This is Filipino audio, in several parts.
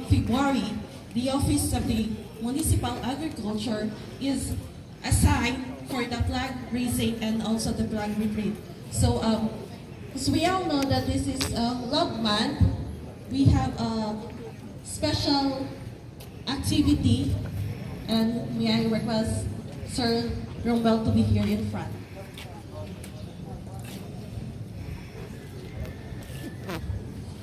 February, the Office of the Municipal Agriculture is assigned for the flag raising and also the flag retreat. So, as we all know that this is Love Month, we have a special activity, and may I request Sir Rombel to be here in front.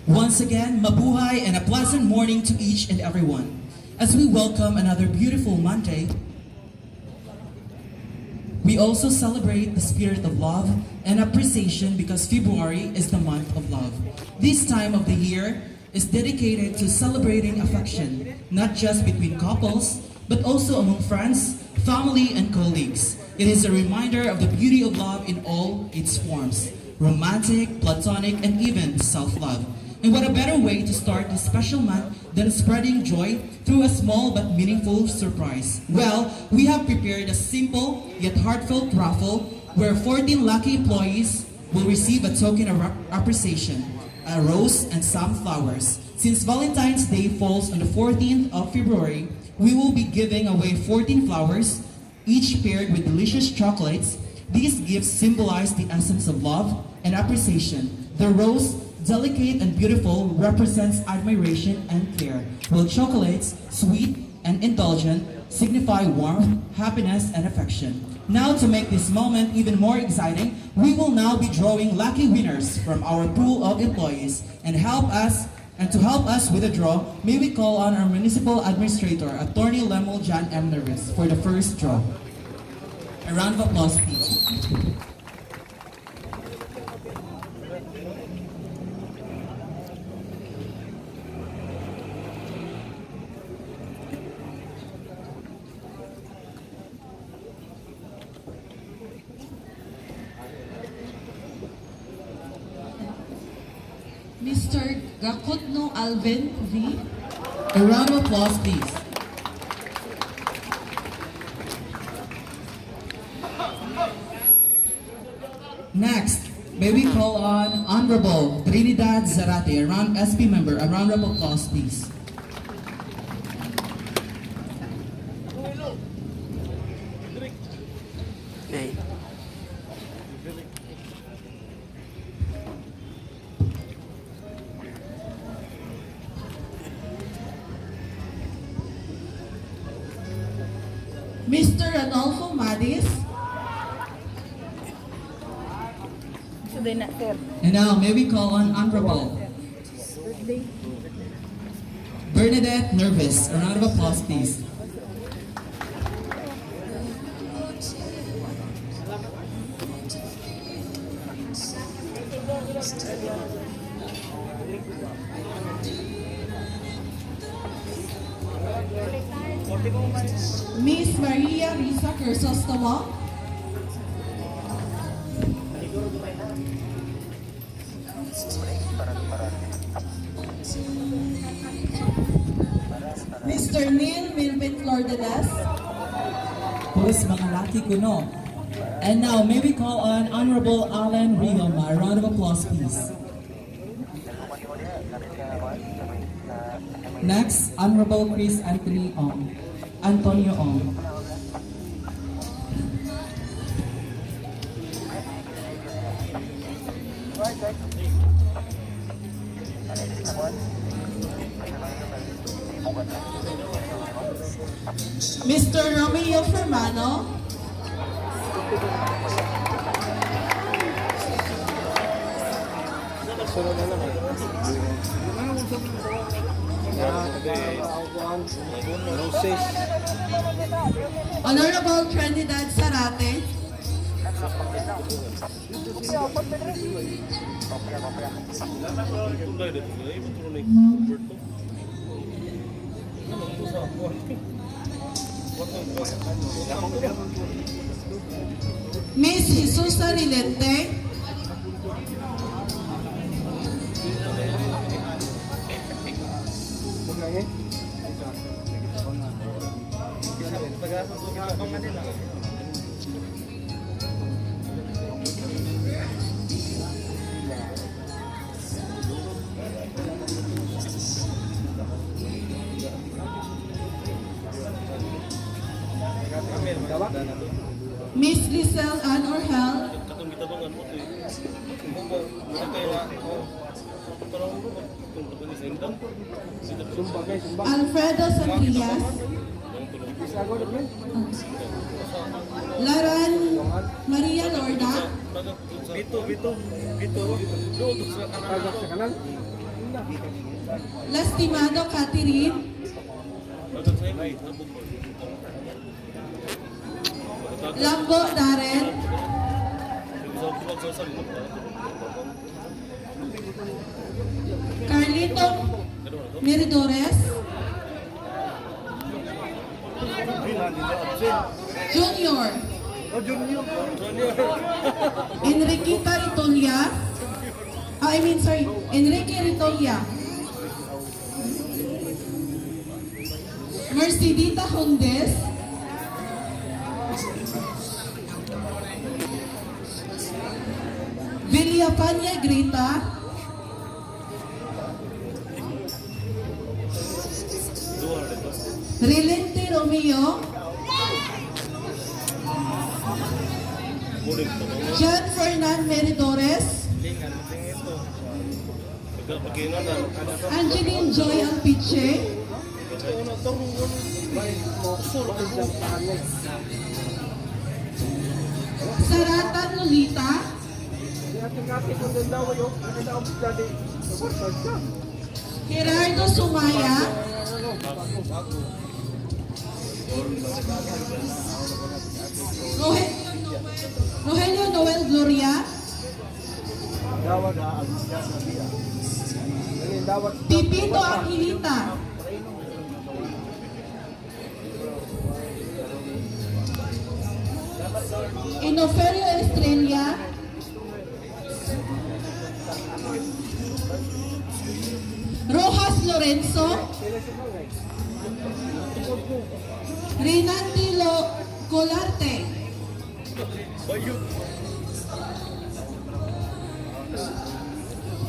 Once again, mabuhay and a pleasant morning to each and everyone. As we welcome another beautiful Monday, we also celebrate the spirit of love and appreciation because February is the month of love. This time of the year is dedicated to celebrating affection, not just between couples, but also among friends, family, and colleagues. It is a reminder of the beauty of love in all its forms, romantic, platonic, and even self-love. And what a better way to start this special month than spreading joy through a small but meaningful surprise. Well, we have prepared a simple yet heartfelt raffle where 14 lucky employees will receive a token of appreciation, a rose and some flowers. Since Valentine's Day falls on the 14th of February, we will be giving away 14 flowers, each paired with delicious chocolates. These gifts symbolize the essence of love and appreciation. The rose, delicate and beautiful, represents admiration and care, while chocolates, sweet and indulgent, signify warmth, happiness, and affection. Now, to make this moment even more exciting, we will now be drawing lucky winners from our pool of employees. And to help us with the draw, may we call on our Municipal Administrator, Attorney Lemuel John M. Nervis, for the first draw. A round of applause, please. Mr. Gakotno Alvin V. A round of applause, please. Next, may we call on Honorable Trinidad Zarate, a round SP member. A round of applause, please. Mr. Ranolfo Madis. And now, may we call on Honorable Bernadette Nervis. A round of applause, please. Miss Maria Risa Crisostamo. Mr. Neil Milvin Flordelas. Pulis mga laki kuno. And now, may we call on Honorable Alan Rioma. A round of applause, please. Next, Honorable Chris Antonio Ong. Mr. Romeo Fermano. Honorable Trinidad Zarate. Miss Jesusa Rilente. Miss Lisel Ann Orhel, Alfredo Santillas, Laran Maria Lorda, Lastimado Catherine, Lambo Darren, Carlito Meridores, Junior, Enriquita Ritolia, Enrique Ritolia, Mercedita Hondes, Villapania Grita, Relente Romeo, John Fernan Meridores, Angeline Joy Alpiche, Saratan Lolita, Gerardo Sumaya, Rogelio Noel Gloria, Pipito Aquilita, Inoferio Estrella, Rojas Lorenzo, Rinaldi Colarte,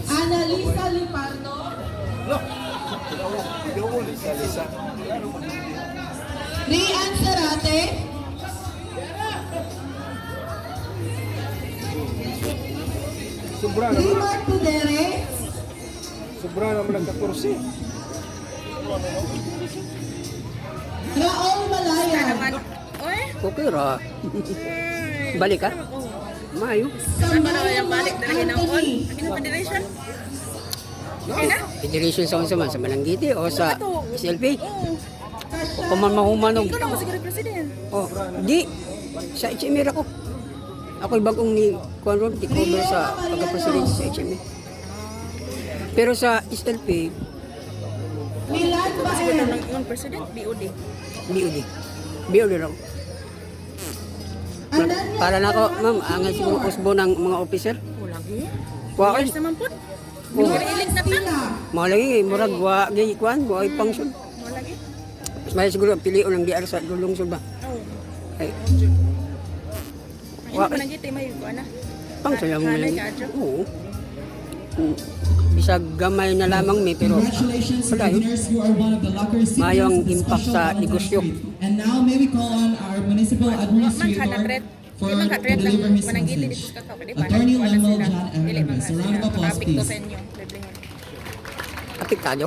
Annalisa Lipardo, Rian Zarate, Rimar Pudere, Sobra naman ng 14. Raul Malaya, Okay ra. Balik ka? Mayo. Sambayan Anthony, Federation sa unsa man sa Malanggiti o sa SLP? O pamamahumanog. Ikaw na mo siguro president. Oh, di sa HME ako. Ako'y bagong ni Juan Ron, di cover sa pagka-presidente sa HME. Pero sa SLP, Milan Siguro Baer, ng yung president, BOD. BOD. BOD lang. Para na ako, ma'am, angan siguro usbo ng mga officer. Lagi. Wa Years naman po. Oh. Ilig na ta. Mga lagi, murag wa gay kwan, wa ay function. Lagi. Mas may siguro pilion ng diar sa dulong sulba. Oh. Ay, Ayun pa nang gitay may ko na. function lang mo Hanay lang. ka, Jo. Oo. Bisag gamay na lamang may pero Congratulations to the Padayon. winners. You are one of the lucky recipients Mayong of the impact special sa Valentine's negosyo. Treat. And now may we call on our municipal administrator Di to man ka-threat deliver lang his mananggili message. dito sa kakao. Di ba? Attorney Wala Lemuel sila. John Dili man Aramis. ka A round of sila. applause, Makapikto please. sa inyo. Biblingon. apiktado.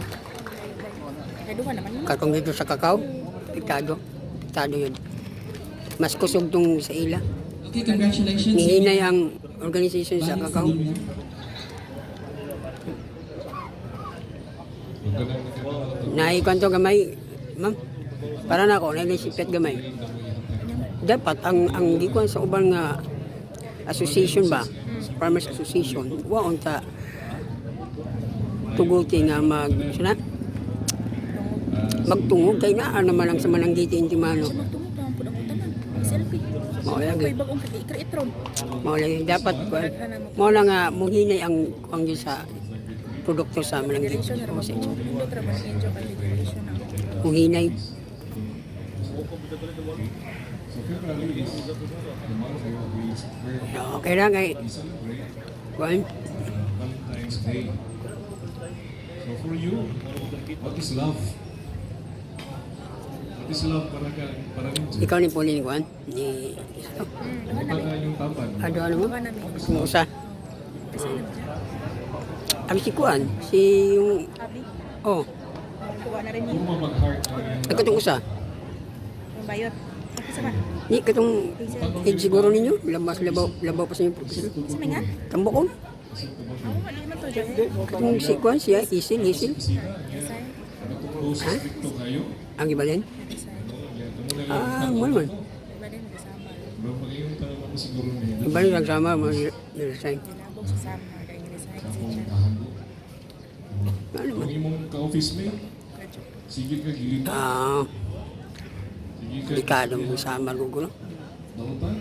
Kaya duha naman. Katong dito sa kakao, apiktado. Apiktado yun. Mas kusog tong sa ila. Okay, congratulations. Nihinay ang organization sa Balik kakao. Linya. Naikwan to gamay, ma'am. Para na ako, naisipit gamay. Dapat ang gikuan sa ubang nga association ba, farmers association, waon ta tuguti nga magtungog kay naa naman ang sa Malanggiti Intimano. Magtungog na ang pudang utanan. Selfie. Mao lagi. Ako'y bagong kati-ikra-itron. Mao lagi dapat mo lang nga muhinay ang sa produkto sa Malanggiti. Federation na O sa ramang po. Ito trabaho ng Injo Federation na. muhinay. Okay lang ay kuan Valentine's Day. So for you, what is love? What is love para ninyo? Ikaw ni Pauline kuan ni ito. Ano ba na yung tapan? Ano mo? Duha namin. Kung usa. Kasi alam dyan. Abi si kuan, si yung Abi, oh, kuha na rin Kung yun. mag-heart ang ay katong usa. Yung bayot. Kasi ba? Ni katong age siguro ninyo, labaw pa sa inyo professor. Kasi may nga? Tambokon. Ako, mali naman to dyan. Katong si kuan siya, Isil. Kasi, close stricto kayo. Ang ibalin. Mo man. iba din, kasama. Bro, mag-iyon tayo ako siguro niya. Ibalin lang sama mo resign. Kinabog sa summer, kaya iniresign si Akong Jan. kahando. Ano man? Kung imong ka-office mate, sige ka gilid. Sige ka. Delikado mo sama gugulo. Nautan.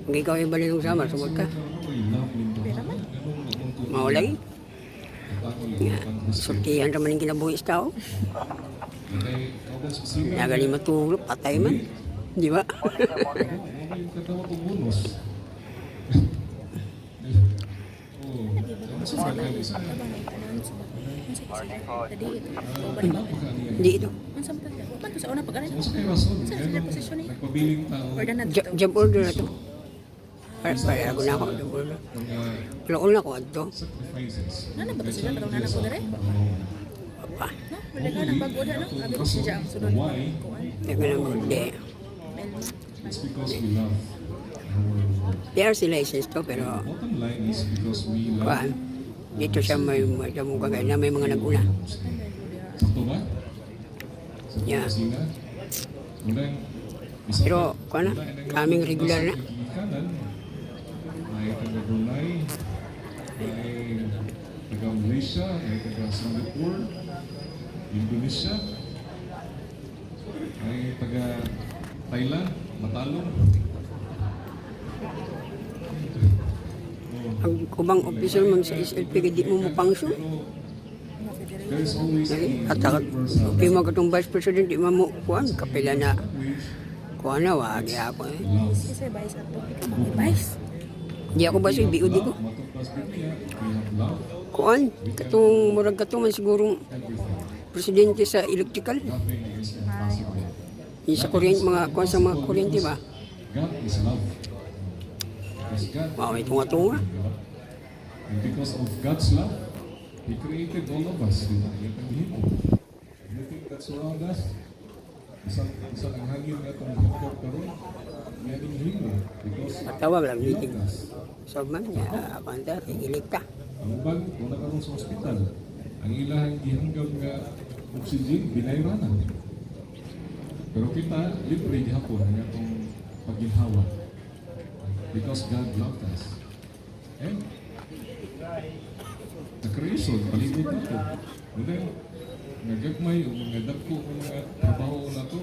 Kung ikaw ibalin ng sama, sumod ka. Pera man. Maulay. Sortihan naman yung kinabuhi sa tao. Nagali matulog, patay man. Di ba? Yung katawa kong bonus. Oh, ano sa mga isa? Abang may announce ba? Ano sa kasi? Tadi ito. O ba naman? Hindi ito. Ano sa mga? Ano to sa una pag-aral? Kung sa kayo rason, Saan sila posisyon niya? nagpabiling tao, Or na dito? Jump order na to. Para ako na ako. Jump order. Kulakul na ako ato. sacrifices. Ano ba to sila? Katong nanak ko dere? Papa. No? Wala ka ng bago na, no? Abi ko siya ang sunod. Why? Kuan. Teka lang mo. Hindi. Melma. It's because we love our work. PRC license to pero Bottom line is because we love. kuan. Dito siya may damong kagaya na may mga naguna. Sakto ba? Sa Yeah. opisina? Unang, isa Pero pa, kuan na, kaming regular na. kanan, may taga Brunei, may taga Malaysia, may taga Singapore, Indonesia, may taga Thailand, Matalong. Ang kubang officer man sa SLP kaya di mo mapangsyon. There is always At saka, okay mo katong vice president, di mo kuan, kapila na kuan na, wag ako eh. Kasi vice ato. Ikaw ba may vice? Di ako ba sa BOD ko? Kuan, katong murag katong man sigurong presidente sa electrical. Yung sa kuryente, mga kuan sa mga kuryente ba? God is love. Because God Wow, may tunga-tunga. And because of God's love, He created all of us. Everything that surrounds us, isang ang hangin na itong hanggang karoon, yan yung himo. Because Matawag lang, He meeting. loved us. So man, ako anda, igilig ka. Ang uban, kung nakaroon sa ospital, ang ilahang gihanggap nga oxygen, binayranan. Pero kita, libre gihapon ang itong pagginhawa. Because God loved us. And the creation, palibot na to. And then, nagagmay o mga dagko o mga trabaho na to,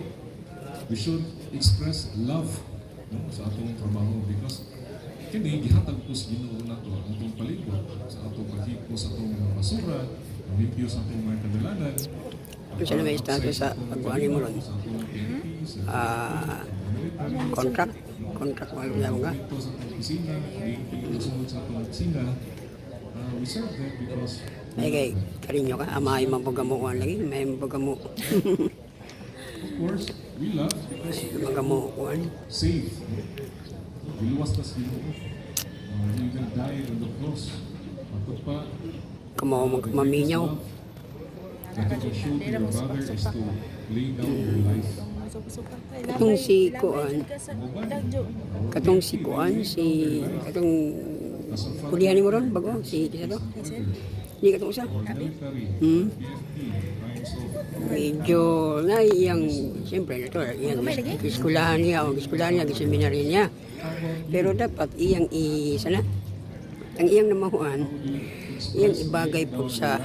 we should express love sa atong trabaho because kini gihatag ko sa Ginoo na to ang atong palibot sa atong paghiko sa atong mga basura, limpyo sa atong mga kadalanan. Kung sila may status sa pagkuhanin mo ron. Sa atong PNP, sa Contract wala lang nga. dito sa atong opisina, sunod sa atong opisina, we serve them because Ay kay, karinyo ka, amay mapagamo kuhan lagi, may mapagamo. of course, we love because Magamo kuhan. save. Iluwas tas Ginoo. He will die on the cross. Pagod pa, Kamo maminyaw. that you can show to your brother is to lay down your life. Katong si Kuan, katong si Kuan, katong kulihan mo ron, bago, si kisa to. Hindi katong usa. Military, Hmm. PFP, Crimes of Medyo na iyang, siyempre na to, iyang iskulahan niya o iskulahan niya, seminary niya. Pero dapat iyang sana, ang iyang namahuan, iyang ibagay po sa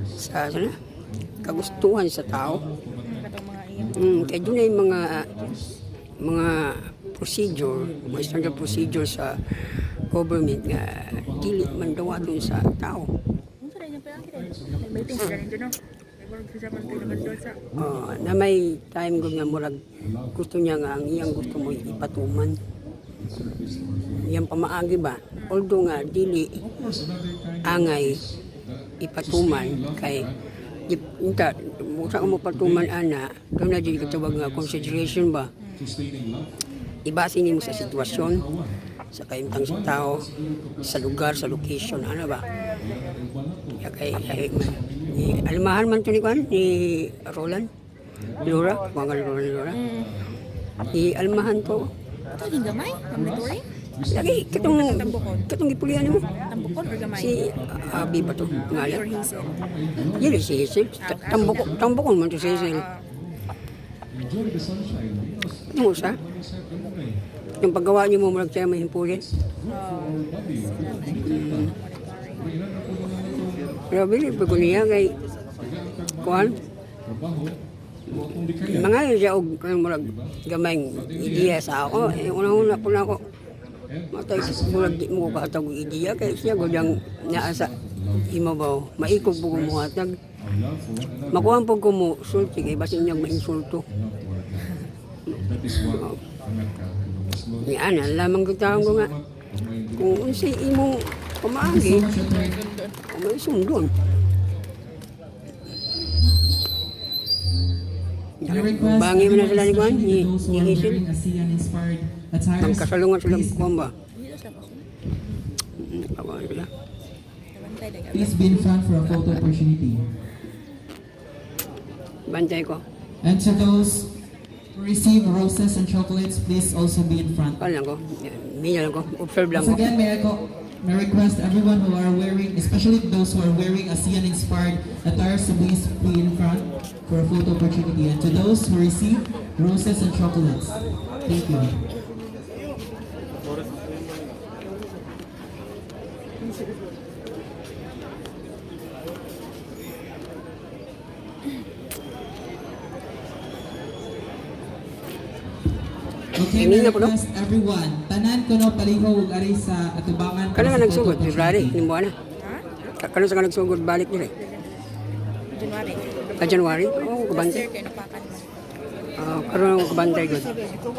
sana, kagustuhan sa tao. Kaya doon ay mga procedure, mga standard procedure sa government nga dili man daw doon sa tao. Ano sa rin yung pera kita? May meeting sila rin dyan, no? May mga sila man pinagod doon sa... Na may time ko nga murag gusto niya nga ang iyang gusto mo ipatuman. Yan pamaagi ba? Although nga dili angay ipatuman kay Inta, sa mo patuman ana, doon na dyan katawag nga consideration ba? Sustaining love. Ibase mo sa sitwasyon, sa kaintang sa tao, sa lugar, sa location, ano ba? Kaya almahan man to ni Juan, ni Roland, Laura, mga Roland, Laura. Almahan to. Taging gamay? Kamituring? Lagi, katong ipulihan mo. Tambukon or gamay? Si Abi ba to? Or Ngalan? Hazel? Yun si Hazel. Tambukon man to si Hazel. Enjoy the sunshine because Ano sa? money set ka mo eh. Yung paggawa niyo mo, marag siya may himpulit. Body. Pero bili, pag niya kay Kuan, Trabaho. Kung akong di kaya. mga yun siya og kang marag gamay ideya sa ako. Una-una po na ako. Matay, murag di mo ko katag ideya kay siya gudyang naasa imabaw. Maikog po kumuhatag. Our love for one another. Makuha po ko mo, sulti kay basin niyang mainsulto. Love for one another. That is what anak ka. Mas Lord. Ni ana, lamang kitahan ko nga. Kung unsay imong pamaagi, kung may sundon. We request Bangi mo na everyone, sila ni Juan, especially ni those who are Hazel. wearing ASEAN-inspired attires, Magkasalungan sila please- kuwan ba? Dito sa baso. Kawan sila. Nabantay na please be in front for a photo opportunity. Bantay ko. And to those who receive roses and chocolates, please also be in front. Kala ko. Minyan ko. Observe lang Once ko. again, may I request everyone who are wearing, especially those who are wearing ASEAN-inspired attires, to please be in front for a photo opportunity. And to those who receive roses and chocolates, thank you. Okay, may Kanina po, no? request everyone. Tanan ko no palihog ari sa atubangan. Kala nga para sa nagsugod. photo February. opportunity. Nimbuan na. Ha? Kala sa ka nagsugod. Balik nila. January. January? Oo, kabantay. Sir, kayo napakan mo. Karoon ako kabantay ko. Sir, dito.